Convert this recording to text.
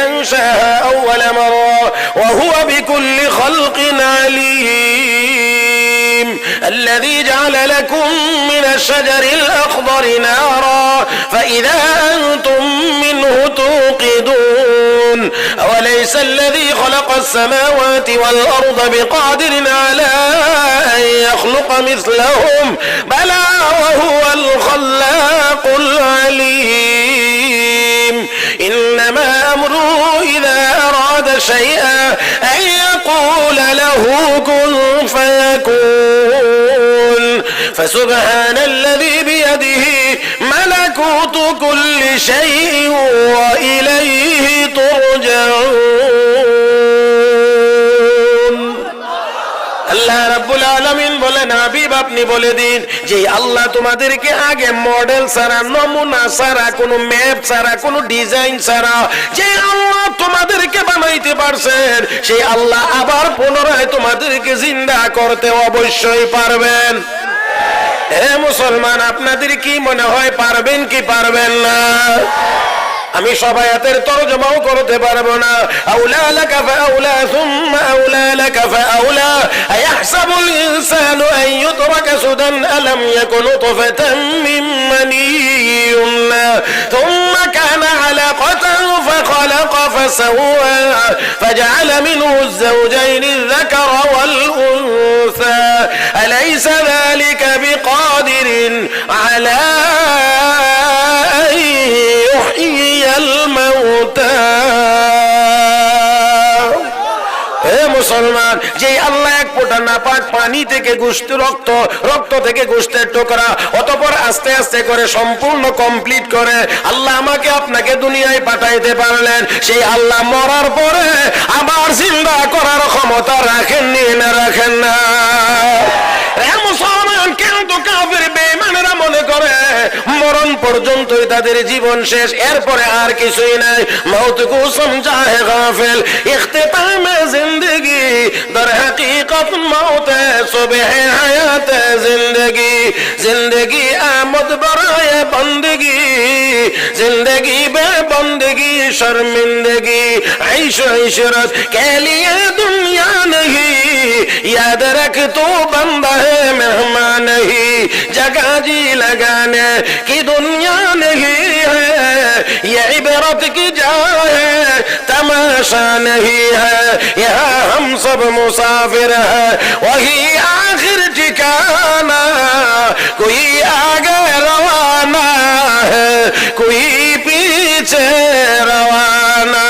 أنشأها أول مرة وهو بكل خلق عليم الذي جعل لكم من الشجر الأخضر نارا فإذا أنتم منه توقدون أوليس الذي خلق السماوات والأرض بقادر على أن يخلق مثلهم بلى وهو الخلاق العليم إنما أمره إذا أراد شيئا أن يقول له كن فيكون فسبحان الذي بيده ملكوت كل شيء وإليه ترجعون আল্লাহ রাব্বুল আলামিন বলেন হাবিব আপনি বলে দিন যে আল্লাহ তোমাদেরকে আগে মডেল ছাড়া নমুনা ছাড়া কোনো ম্যাপ ছাড়া কোনো ডিজাইন ছাড়া যে আল্লাহ তোমাদেরকে বানাইতে পারছেন সেই আল্লাহ আবার পুনরায় তোমাদেরকে জিন্দা করতে অবশ্যই পারবেন। হে মুসলমান আপনাদের কি মনে হয় পারবেন কি পারবেন না? আমি সবাই এর তরজমাও করতে পারবো না। আউলা লাকা ফাউলা সুম্মা আউলা লাকা ফাউলা আয়াহসাবুল ইনসানু আন ইউতরাকা সুদান আলাম ইয়াকুন নুতফাতাম মিন মানিয়্যিন থুম্মা কানা আলাকাতান ফাখালাকা ফাসাওয়া ফাজআলা মিনহু আয-যাওজাইনি আয-যাকারা ওয়াল উনসা আলাইসা যালিকা বিকাদিরিন আলা মুসলমান যে আল্লাহ এক ফোঁটা নাপাক পানি থেকে গোশত রক্ত থেকে গোশতের টুকরা অতঃপর আস্তে আস্তে করে সম্পূর্ণ কমপ্লিট করে আল্লাহ আমাকে আপনাকে দুনিয়ায় পাঠাইতে পারলেন সেই আল্লাহ মরার পরে আবার জিন্দা করার ক্ষমতা রাখেননি না রাখেন না? মুসলমান কিন্তু কাফির বেঈমানেরা মনে করে মরণ পর্যন্তই তাদের জীবন শেষ, এরপরে আর কিছুই নাই। মौत को समझा है गाफिल इख्तिताम जिंदगी दर हकीकत मौत है सुबह हयात है जिंदगी जिंदगी आमद बराए बंदगी जिंदगी बे बंदगी शर्मिंदगी ऐश इशरत के लिए दुनिया नहीं याद रख तू बंदा है मेहमान नहीं जगह जी लगाने की दुनिया नहीं है ये इबरत की जगह है तमाशा नहीं है यहाँ हम सब मुसाफिर है वही आखिर ठिकाना कोई आगे रवाना है कोई पीछे रवाना